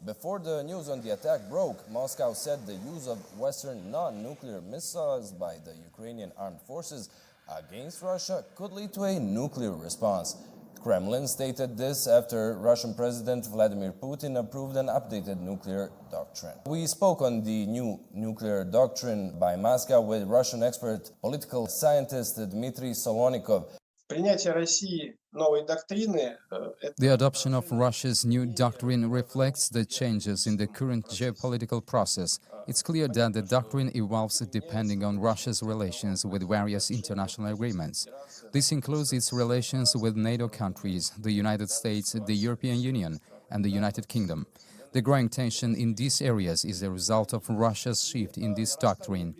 Before the news on the attack broke, Moscow said the use of Western non-nuclear missiles by the Ukrainian armed forces against Russia could lead to a nuclear response. Kremlin stated this after Russian President Vladimir Putin approved an updated nuclear doctrine. We spoke on the new nuclear doctrine by Moscow with Russian expert, political scientist Dmitry Solonikov. The adoption of Russia's new doctrine reflects the changes in the current geopolitical process. It's clear that the doctrine evolves depending on Russia's relations with various international agreements. This includes its relations with NATO countries, the United States, the European Union, and the United Kingdom. The growing tension in these areas is a result of Russia's shift in this doctrine.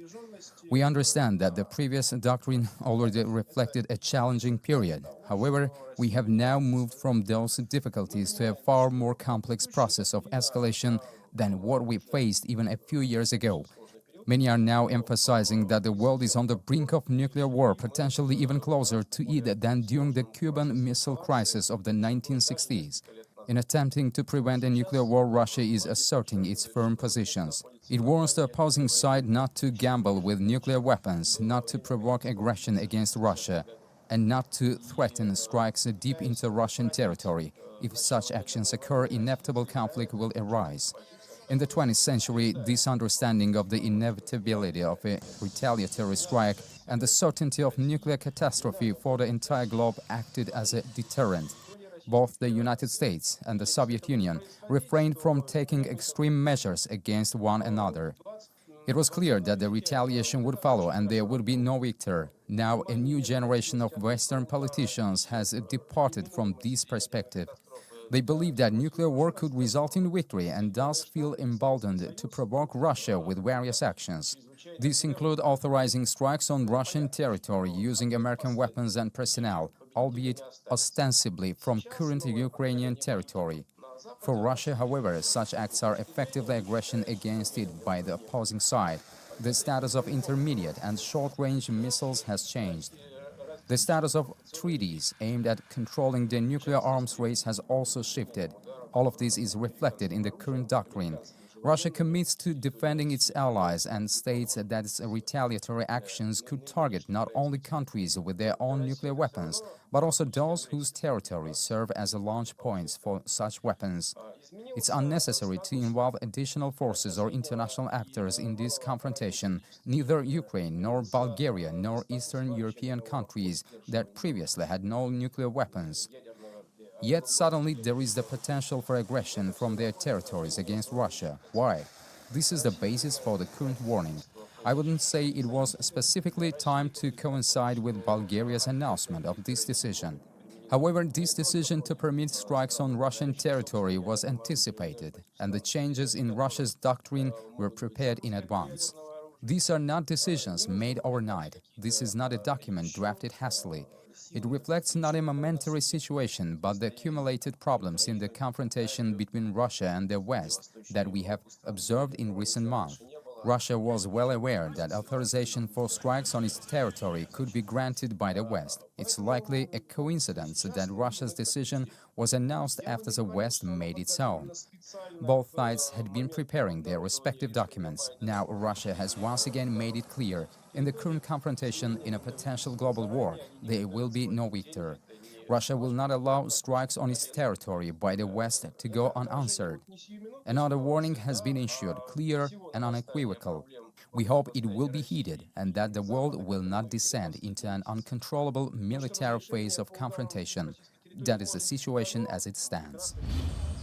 We understand that the previous doctrine already reflected a challenging period. However, we have now moved from those difficulties to a far more complex process of escalation than what we faced even a few years ago. Many are now emphasizing that the world is on the brink of nuclear war, potentially even closer to it than during the Cuban Missile Crisis of the 1960s. In attempting to prevent a nuclear war, Russia is asserting its firm positions. It warns the opposing side not to gamble with nuclear weapons, not to provoke aggression against Russia, and not to threaten strikes deep into Russian territory. If such actions occur, inevitable conflict will arise. In the 20th century, this understanding of the inevitability of a retaliatory strike and the certainty of nuclear catastrophe for the entire globe acted as a deterrent. Both the United States and the Soviet Union refrained from taking extreme measures against one another. It was clear that the retaliation would follow and there would be no victor. Now, a new generation of Western politicians has departed from this perspective. They believe that nuclear war could result in victory and thus feel emboldened to provoke Russia with various actions. These include authorizing strikes on Russian territory using American weapons and personnel, albeit ostensibly from current Ukrainian territory. For Russia, however, such acts are effectively aggression against it by the opposing side. The status of intermediate and short-range missiles has changed. The status of treaties aimed at controlling the nuclear arms race has also shifted. All of this is reflected in the current doctrine. Russia commits to defending its allies and states that its retaliatory actions could target not only countries with their own nuclear weapons, but also those whose territories serve as launch points for such weapons. It's unnecessary to involve additional forces or international actors in this confrontation. Neither Ukraine, nor Bulgaria, nor Eastern European countries that previously had no nuclear weapons. Yet suddenly there is the potential for aggression from their territories against Russia. Why? This is the basis for the current warning. I wouldn't say it was specifically timed to coincide with Bulgaria's announcement of this decision. However, this decision to permit strikes on Russian territory was anticipated, and the changes in Russia's doctrine were prepared in advance. These are not decisions made overnight. This is not a document drafted hastily. It reflects not a momentary situation, but the accumulated problems in the confrontation between Russia and the West that we have observed in recent months. Russia was well aware that authorization for strikes on its territory could be granted by the West. It's likely a coincidence that Russia's decision was announced after the West made its own. Both sides had been preparing their respective documents. Now Russia has once again made it clear, in the current confrontation in a potential global war, there will be no victor. Russia will not allow strikes on its territory by the West to go unanswered. Another warning has been issued, clear and unequivocal. We hope it will be heeded and that the world will not descend into an uncontrollable military phase of confrontation. That is the situation as it stands.